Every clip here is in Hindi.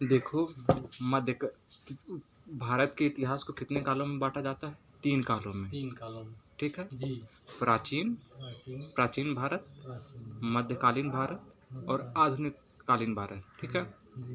देखो, मध्य भारत के इतिहास को कितने कालों में बांटा जाता है? 3 कालों में। 3 कालों में। ठीक है जी। प्राचीन भारत, मध्यकालीन भारत और आधुनिक कालीन भारत। ठीक है जी।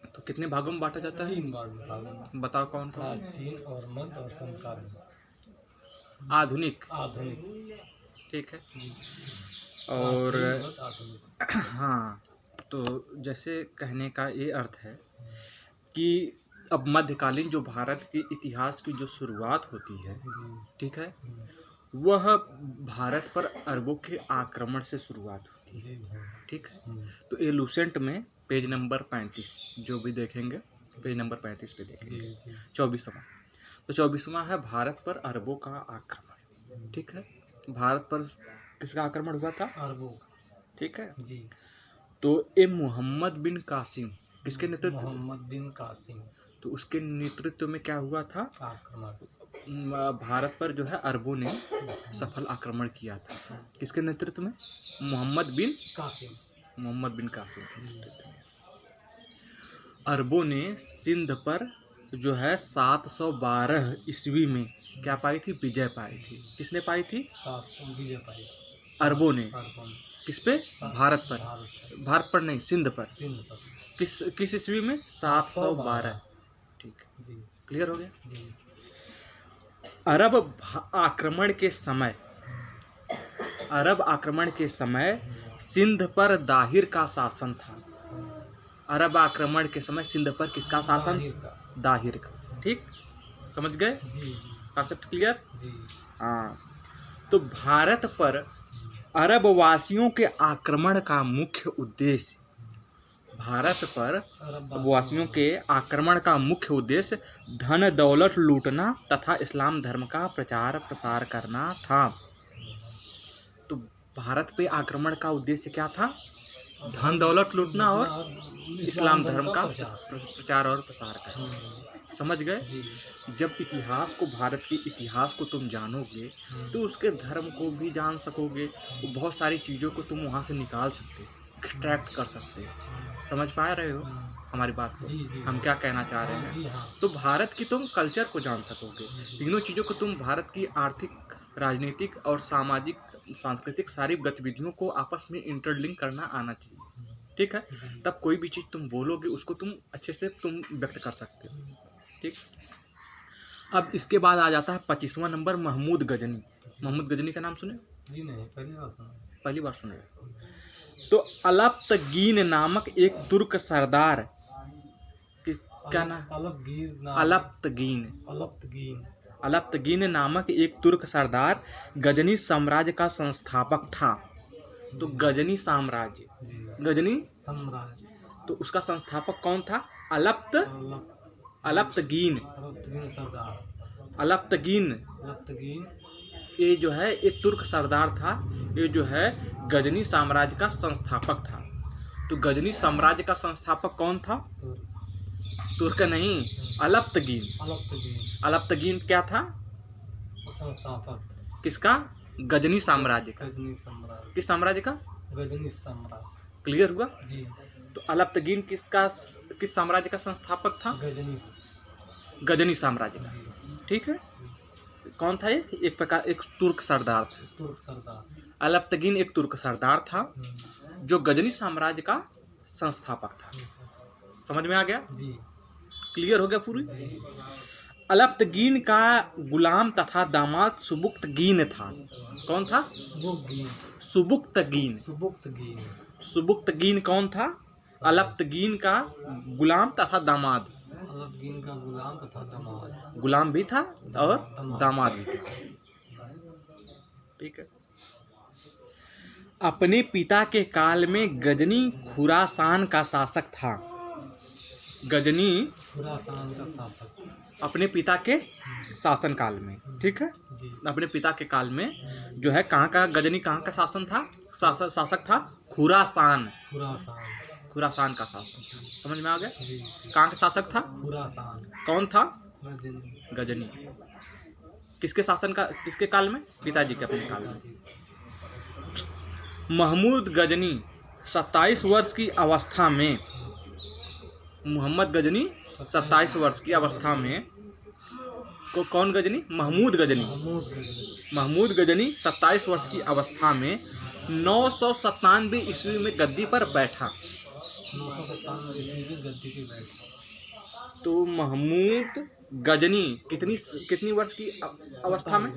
तो कितने भागों में बांटा जाता है? 3 भागों में। बताओ कौन कौन? प्राचीन और मध्य और समकालीन। आधुनिक। ठीक है और हाँ, तो जैसे कहने का ये अर्थ है कि अब मध्यकालीन जो भारत के इतिहास की जो शुरुआत होती है, ठीक है, वह भारत पर अरबों के आक्रमण से शुरुआत होती है। ठीक है तो ये लूसेंट में पेज नंबर 35 जो भी देखेंगे, पेज नंबर 35 पे देखेंगे 24वां। तो 24वां है भारत पर अरबों का आक्रमण। ठीक है, भारत पर किसका आक्रमण हुआ था? अरबों। ठीक है जी। तो ये मोहम्मद बिन कासिम, किसके नेतृत्व? मोहम्मद बिन कासिम। तो उसके नेतृत्व में क्या हुआ था? आक्रमण। भारत पर जो है अरबों ने सफल आक्रमण किया था। किसके नेतृत्व में? मोहम्मद बिन कासिम के नेतृत्व में अरबों ने सिंध पर जो है 712 ईस्वी में क्या पाई थी? विजय पाई थी। किसने पाई थी? विजय पाई। अरबों ने। किस पे? भारत पर। भारत पर नहीं, सिंध पर। किस ईस्वी में? 712। ठीक है, क्लियर हो गया। अरब आक्रमण के समय सिंध पर दाहिर का शासन था। अरब आक्रमण के समय सिंध पर किसका शासन? दाहिर का। ठीक, समझ गए? Concept clear? हाँ, तो भारत पर अरब वासियों के आक्रमण का मुख्य उद्देश्य धन दौलत लूटना तथा इस्लाम धर्म का प्रचार प्रसार करना था। तो भारत पे आक्रमण का उद्देश्य क्या था? धन दौलत लूटना और इस्लाम धर्म का प्रचार और प्रसार करना। समझ गए? जब इतिहास को, भारत के इतिहास को तुम जानोगे तो उसके धर्म को भी जान सकोगे, बहुत सारी चीज़ों को तुम वहाँ से निकाल सकते हो, एक्सट्रैक्ट कर सकते हो। समझ पा रहे हो हमारी बात को? हम क्या कहना चाह रहे हैं? तो भारत की तुम कल्चर को जान सकोगे, तीनों चीज़ों को तुम, भारत की आर्थिक, राजनीतिक और सामाजिक सांस्कृतिक सारी गतिविधियों को आपस में इंटरलिंक करना आना चाहिए। ठीक है, तब कोई भी चीज़ तुम बोलोगे उसको तुम अच्छे से तुम व्यक्त कर सकते हो। ठीक, अब इसके बाद आ जाता है 25वां नंबर, महमूद गजनी। महमूद गजनी का नाम सुने? जी नहीं, पहली बार सुने। तो अलप्तगीन नामक एक तुर्क सरदार, क्या नाम? अलप्तगीन नामक एक तुर्क सरदार गजनी साम्राज्य का संस्थापक था। तो गजनी साम्राज्य, तो उसका संस्थापक कौन था? अलप्तगीन ये जो है एक तुर्क सरदार था, ये जो है गजनी साम्राज्य का संस्थापक था। तो गजनी साम्राज्य का संस्थापक कौन था? तुर्क नहीं, अलप्तगीन क्या था? संस्थापक। किसका? गजनी साम्राज्य का। किस साम्राज्य का? गजनी साम्राज्य। क्लियर हुआ जी। तो अलप्तगीन किस साम्राज्य का संस्थापक था? गजनी साम्राज्य का। ठीक है, कौन था ये? एक तुर्क सरदार था। अलप्तगीन एक तुर्क सरदार था जो गजनी साम्राज्य का संस्थापक था। समझ में आ गया जी? क्लियर हो गया पूरी? अलप्तगीन का गुलाम तथा दामाद सुबुक्तगीन था। कौन था? सुबुक्तगीन कौन था? अलप्तगीन का गुलाम तथा दामाद। गुलाम भी था और दामाद भी था। ठीक है, अपने पिता के काल में गजनी खुरासान का शासक था। गजनी खुरासान का शासक अपने पिता के शासन काल में। ठीक है, अपने पिता के काल में जो है कहाँ का गजनी, कहाँ का शासन था? शासक था खुरासान का शासन। समझ में आ गया? कहाँ का शासक था? खुरासान। कौन था? गजनी। किसके काल में? पिताजी के अपने काल में। महमूद गजनी 27 वर्ष की अवस्था में मोहम्मद गजनी 27 वर्ष की अवस्था में कौन गजनी? महमूद गजनी। महमूद गजनी 27 वर्ष की अवस्था में 997 ईस्वी में गद्दी पर बैठा। 997 ईस्वी में गद्दी पे बैठा। तो महमूद गजनी कितनी वर्ष की अवस्था में?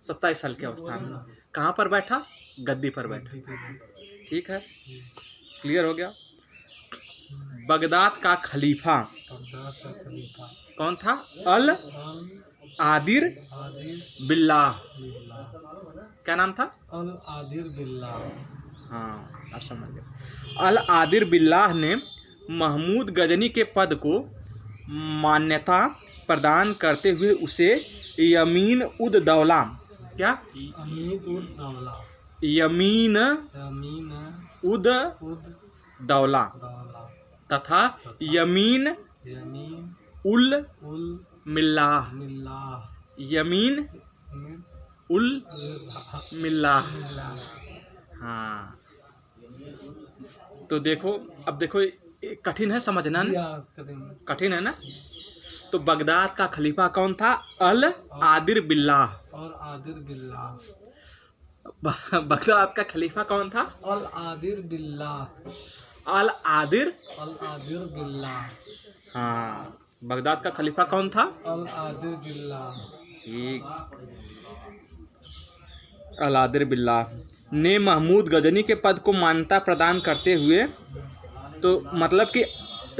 27 साल की अवस्था में कहाँ पर बैठा? गद्दी पर बैठा। ठीक है, क्लियर हो गया। बगदाद का खलीफा कौन था? अल आदिर बिल्लाह। क्या नाम था? अल आदिर बिल्लाह। हाँ, आप समझ गए। अल आदिर बिल्लाह ने महमूद गजनी के पद को मान्यता प्रदान करते हुए उसे यमीन उद दौला, क्या? यमीन उद दौला तथा यमीन उल मिल्लाह। यमीन उल मिल्लाह। हाँ, तो देखो, अब देखो कठिन है समझना ना? कठिन है ना? तो बगदाद का खलीफा कौन था? अल आदिर बिल्लाह। और आदिर बिल्लाह। बगदाद का खलीफा कौन था? अल आदिर बिल्लाह। अल आदिर बिल्लाह। हाँ, बगदाद का खलीफा कौन था? अल आदिर बिल्लाह। ठीक। अल आदिर बिल्लाह ने महमूद गजनी के पद को मान्यता प्रदान करते हुए, तो मतलब कि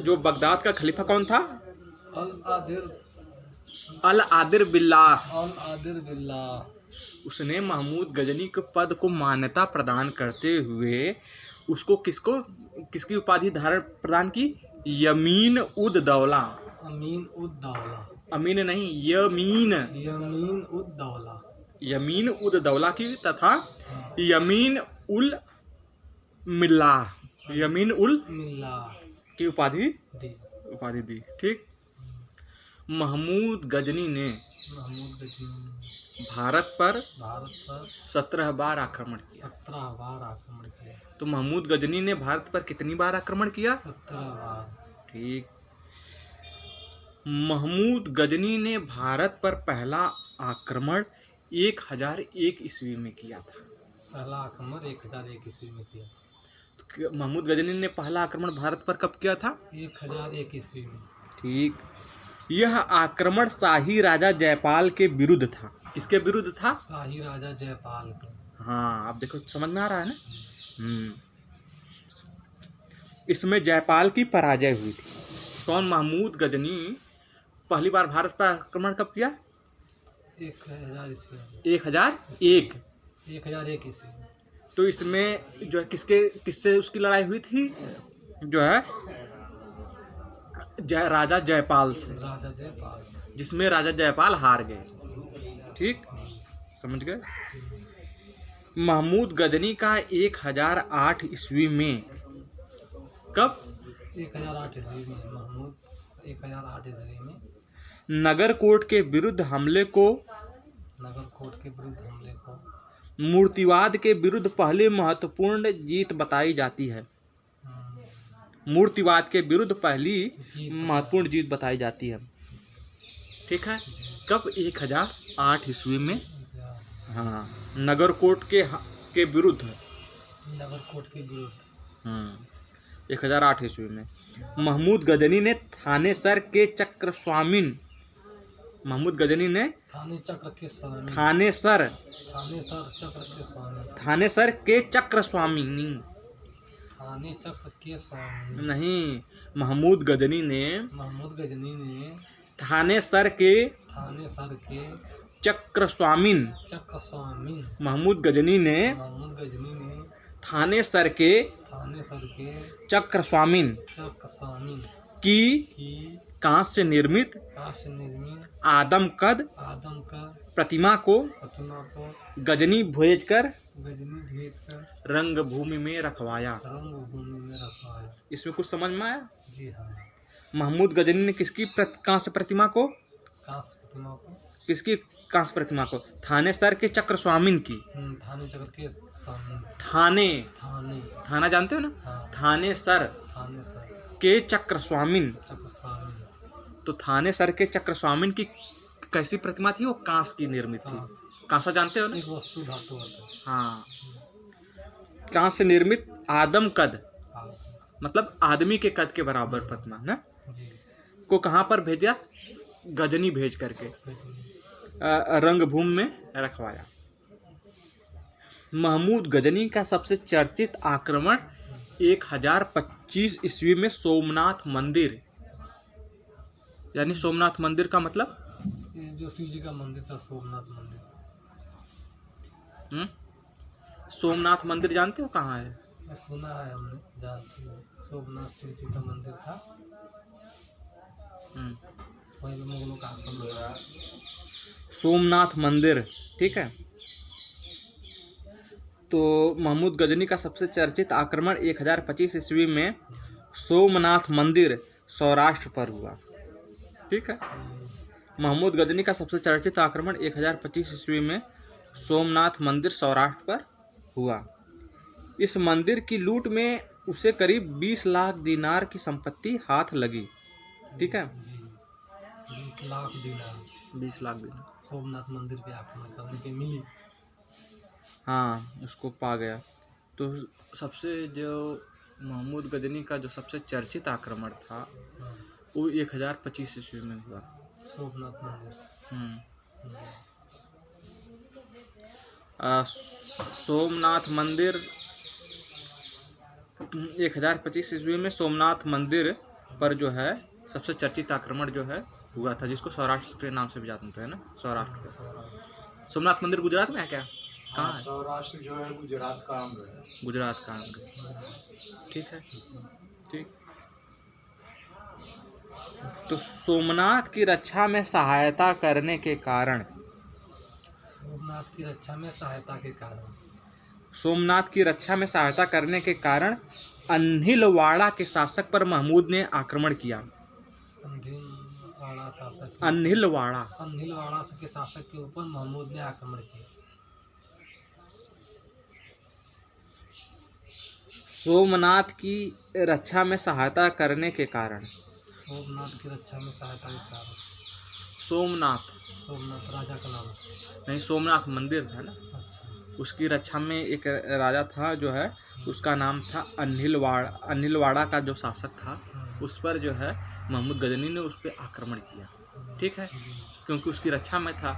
जो बगदाद का खलीफा कौन था? अल आदिर बिल्लाह। उसने महमूद गजनी के पद को मान्यता प्रदान करते हुए उसको किसकी उपाधि धारण प्रदान की? यमीन उद दौला। अमीन नहीं, यमीन उद दौला की तथा यमीन उल मिल्लाह की उपाधि दी। ठीक। महमूद गजनी ने भारत पर 17 बार आक्रमण किया। तो महमूद गजनी ने भारत पर कितनी बार आक्रमण किया? 17 बार। ठीक। महमूद गजनी ने भारत पर पहला आक्रमण 1001 ईस्वी में किया था। पहला आक्रमण 1001 ईस्वी में किया। तो महमूद गजनी ने पहला आक्रमण भारत पर कब किया था? 1001 ईस्वी में। ठीक। यह आक्रमण शाही राजा जयपाल के विरुद्ध था। किसके विरुद्ध था? शाही राजा जयपाल के। हाँ, अब देखो समझ में आ रहा है ना? इसमें जयपाल की पराजय हुई थी। कौन? महमूद गजनी पहली बार भारत पर आक्रमण कब किया? 1001 ईस्वी। तो इसमें जो है किससे उसकी लड़ाई हुई थी? जो है राजा जयपाल से। जिसमें राजा जयपाल हार गए। ठीक, समझ गए? महमूद गजनी का 1008 ईस्वी में कब? 1008 ईस्वी में। महमूद 1008 ईस्वी में नगरकोट के विरुद्ध हमले को मूर्तिवाद के विरुद्ध पहली महत्वपूर्ण जीत बताई जाती है। मूर्तिवाद के विरुद्ध पहली महत्वपूर्ण जीत बताई जाती है। ठीक है, कब? 1008 ईस्वी में। हाँ, नगरकोट के विरुद्ध। 1008 ईस्वी में महमूद गजनी ने थानेसर के चक्र स्वामीन नहीं, महमूद गजनी ने थानेसर के चक्र स्वामीन महमूद गजनी ने थानेसर के चक्र स्वामीन की कांस्य निर्मित आदमकद प्रतिमा को गजनी भेजकर रंगभूमि में रखवाया। इसमें कुछ समझ में आया? जी हाँ। महमूद गजनी ने किसकी कांस्य प्रतिमा को? किसकी कांस्य प्रतिमा को? थानेसर के चक्र स्वामीन की। थाना जानते हो ना? हाँ। थानेसर के चक्रस्वामिन, चक्रस्वामी। तो थानेसर के चक्रस्वामिन की कैसी प्रतिमा थी? वो कांस की निर्मित थी। कांसा जानते हो ना? एक वस्तु धातु होता है। हाँ, कांस से निर्मित आदम कद, हाँ मतलब आदमी के कद के बराबर प्रतिमा ना, जी। को कहाँ पर भेजा? गजनी भेज करके रंगभूमि में रखवाया। महमूद गजनी का सबसे चर्चित आक्रमण 1025 ईस्वी में सोमनाथ मंदिर, यानी सोमनाथ मंदिर का मतलब ये जो शिव जी का मंदिर था, सोमनाथ मंदिर। सोमनाथ मंदिर जानते हो कहाँ है? मैं सुना है, हमने जानते हैं। सोमनाथ शिव जी का मंदिर था, वहीं पे मुगलों का आक्रमण हुआ। सोमनाथ मंदिर, ठीक है। तो महमूद गजनी का सबसे चर्चित आक्रमण 1025 ईस्वी में सोमनाथ मंदिर सौराष्ट्र पर हुआ, ठीक है। महमूद गजनी का सबसे चर्चित आक्रमण 1025 ईस्वी में सोमनाथ मंदिर सौराष्ट्र पर हुआ। इस मंदिर की लूट में उसे करीब 20 लाख दिनार की संपत्ति हाथ लगी, ठीक है। 20 लाख दिनार, 20 लाख दिनार सोमनाथ मंदिर पे आक्रमण करने के मिली। हाँ, उसको पा गया। तो सबसे जो महमूद गजनी का जो सबसे चर्चित आक्रमण था वो 1025 ईस्वी में हुआ, सोमनाथ मंदिर। सोमनाथ मंदिर 1025 ईस्वी में सोमनाथ मंदिर पर जो है सबसे चर्चित आक्रमण जो है हुआ था, जिसको सौराष्ट्र के नाम से भी जानते हैं ना, सौराष्ट्र को। सोमनाथ मंदिर गुजरात में है क्या? कहाँ है? सौराष्ट्र जो है गुजरात का अंग है। गुजरात का अंग है, ठीक है, ठीक। तो सोमनाथ की रक्षा में सहायता करने के कारण, सोमनाथ की रक्षा में सहायता के कारण, सोमनाथ की रक्षा में सहायता करने के कारण अन्हिलवाड़ा के शासक पर महमूद ने आक्रमण किया। अन्हिलवाड़ा शासक, अन्हिलवाड़ा अन्हिलवाड़ा के शासक के ऊपर महमूद ने आक्रमण किया। सोमनाथ की रक्षा में सहायता करने के कारण, सोमनाथ की रक्षा में सहायता के कारण, सोमनाथ सोमनाथ राजा का नाम नहीं, सोमनाथ मंदिर था ना, अच्छा। उसकी रक्षा में एक राजा था जो है, उसका नाम था अन्हिलवाड़ा। अन्हिलवाड़ा का जो शासक था उस पर जो है महमूद गजनी ने उस पर आक्रमण किया, ठीक है, क्योंकि उसकी रक्षा में था।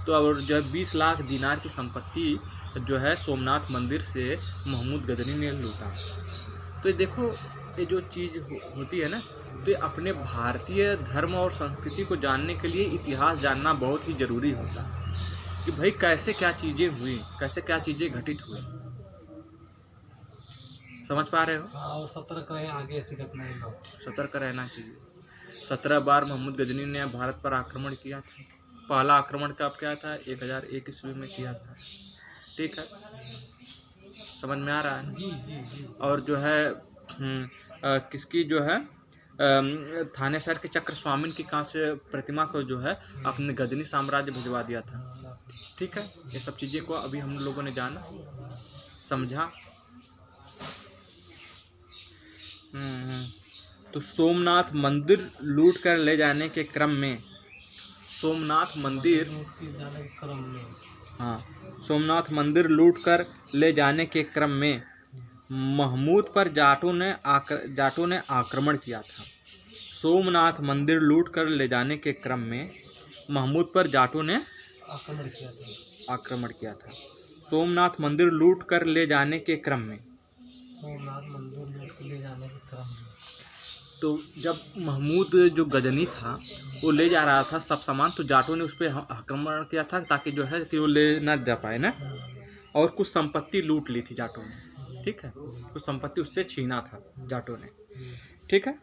तो अब जो है 20 लाख दिनार की संपत्ति जो है सोमनाथ मंदिर से महमूद गजनी ने लूटा। तो ये देखो, ये जो चीज़ होती है ना, तो ये अपने भारतीय धर्म और संस्कृति को जानने के लिए इतिहास जानना बहुत ही ज़रूरी होता है कि भाई कैसे क्या चीज़ें हुई, कैसे क्या चीज़ें घटित हुई। समझ पा रहे हो? हाँ, और सतर्क रहे आगे ऐसी घटनाएं न हो। सतर्क रहना चाहिए। 17 बार महमूद गजनी ने भारत पर आक्रमण किया था। पहला आक्रमण कब क्या था? 1001 ईस्वी में किया था, ठीक है। समझ में आ रहा है? जी जी जी। और जो है किसकी जो है थानेसर के चक्रस्वामिन की कांस्य प्रतिमा को जो है अपने गजनी साम्राज्य भिजवा दिया था, ठीक है। ये सब चीज़ें को अभी हम लोगों ने जाना, समझा। तो सोमनाथ मंदिर लूट कर ले जाने के क्रम में, सोमनाथ मंदिर जाने के क्रम में, हाँ, सोमनाथ मंदिर लूट कर ले जाने के क्रम में महमूद पर जाटों ने आक्रमण किया था। सोमनाथ मंदिर लूट कर ले जाने के क्रम में महमूद पर जाटों ने आक्रमण किया था। सोमनाथ मंदिर लूट कर ले जाने के क्रम में, सोमनाथ मंदिर लूट कर ले जाने के क्रम में, तो जब महमूद जो गजनी था वो ले जा रहा था सब सामान, तो जाटों ने उस पर आक्रमण किया था ताकि जो है कि वो ले ना जा पाए ना, और कुछ संपत्ति लूट ली थी जाटों ने, ठीक है। कुछ संपत्ति उससे छीना था जाटों ने, ठीक है।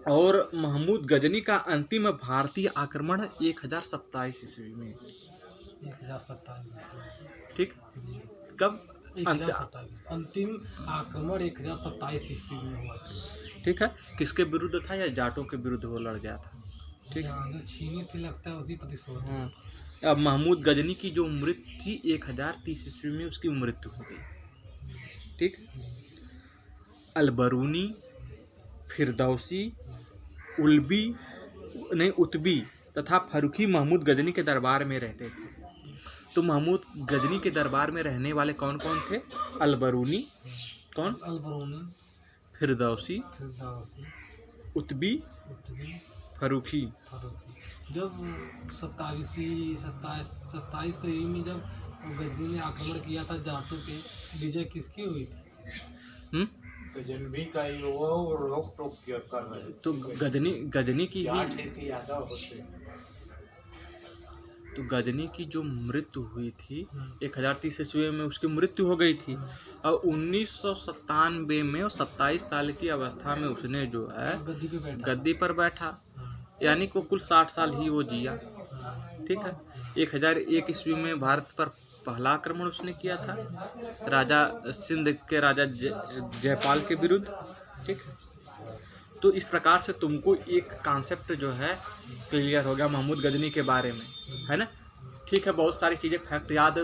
और महमूद गजनी का अंतिम भारतीय आक्रमण 1027 ईस्वी में, 1027, ठीक। कब? अंतिम आक्रमण 1027 ईस्वी में हुआ था, ठीक है। किसके विरुद्ध था? या जाटों के विरुद्ध वो लड़ गया था, ठीक है। जो छीनी थी लगता है उसी प्रतिशोध। अब महमूद गजनी की जो मृत्यु थी 1030 ईस्वी में उसकी मृत्यु हो गई, ठीक। अलबरूनी फिरदौसी, उतबी तथा फर्रुखी महमूद गजनी के दरबार में रहते थे। तो महमूद गजनी के दरबार में रहने वाले कौन कौन थे? अलबरूनी, कौन? अलबरूनी, फिरदौसी, फिरदौसी, उतबी, उतबी, फर्रुखी। फर्रुखी। जब 27 ईस्वी में जब गजनी ने आक्रमण किया था जाटों पे, विजय किसकी हुई थी? तो जनवी का ही हुआ और रोक टोक किया कर रहे थे। तो गजनी की जाट ही थे यादव होते। तो गजनी की जो मृत्यु हुई थी 1030 ईस्वी में, उसकी मृत्यु हो गई थी। और 1997 में 27 साल की अवस्था में उसने जो है गद्दी पे बैठा। गद्दी पर बैठा, यानी को कुल 60 साल ही वो जिया। ठीक है। 1001 ईस्वी में भारत पर पहला आक्रमण उसने किया था राजा सिंध के राजा जयपाल के विरुद्ध। ठीक है। तो इस प्रकार से तुमको एक कॉन्सेप्ट जो है क्लियर हो गया महमूद गजनी के बारे में, है ना। ठीक है, बहुत सारी चीज़ें फैक्ट याद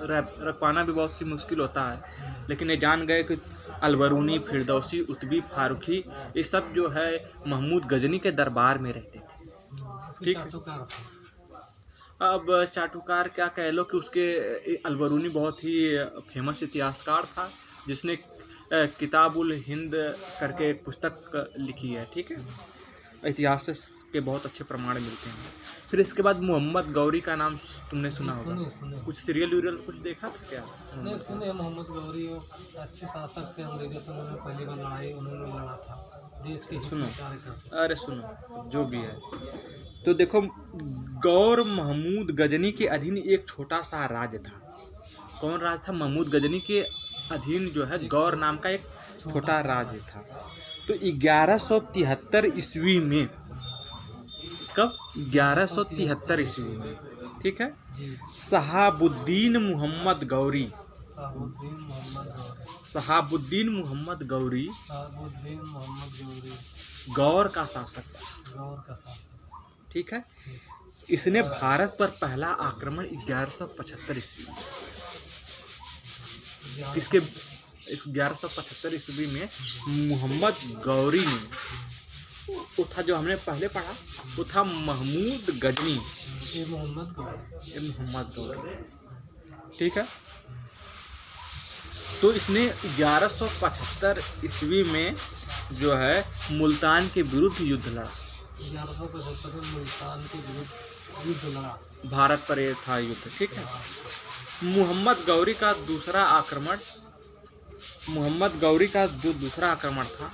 रख पाना भी बहुत सी मुश्किल होता है, लेकिन ये जान गए कि अलबरूनी, फिरदौसी, उतबी, फारूकी ये सब जो है महमूद गजनी के दरबार में रहते थे। ठीक है। अब चाटुकार क्या कह लो कि उसके अलबरूनी बहुत ही फेमस इतिहासकार था, जिसने किताबुल हिंद करके एक पुस्तक लिखी है। ठीक है। इतिहास के बहुत अच्छे प्रमाण मिलते हैं। फिर इसके बाद मोहम्मद गौरी का नाम तुमने सुना होगा। सुने। कुछ सीरियल वीरियल कुछ देखा था क्या? नहीं सुने। मोहम्मद गौरी वो अच्छे शासक थे, अंग्रेजों से उन्होंने पहली बार लड़ाई उन्होंने लड़ा था, देश के हित में कार्य करते। अरे सुनो, जो भी है तो देखो, गौर महमूद गजनी के अधीन एक छोटा सा राज्य था। कौन राज्य था? महमूद गजनी के अधीन जो है गौर नाम का एक छोटा राज्य था। तो 1173 ईस्वी में, कब? 1173 ईस्वी में। ठीक है। जी। शहाबुद्दीन मोहम्मद गौरी, शहाबुद्दीन मोहम्मद गौरी, शहाबुद्दीन मोहम्मद गौरी शहाबुद्दीन मोहम्मद गौरी गौर का शासक था। गौर का शासक। ठीक है। इसने भारत पर पहला आक्रमण 1175 ईस्वी में, इसके 1175 ईस्वी में मोहम्मद गौरी ने, वो था जो हमने पहले पढ़ा, वो था महमूद गजनी, ये मोहम्मद गौरी। मोहम्मद गौरी। ठीक है। तो इसने 1175 ईस्वी में जो है मुल्तान के विरुद्ध युद्ध लड़ा। 1175 में मुल्तान के विरुद्ध युद्ध लड़ा। भारत पर यह था युद्ध। ठीक है। मोहम्मद गौरी का जो दूसरा आक्रमण था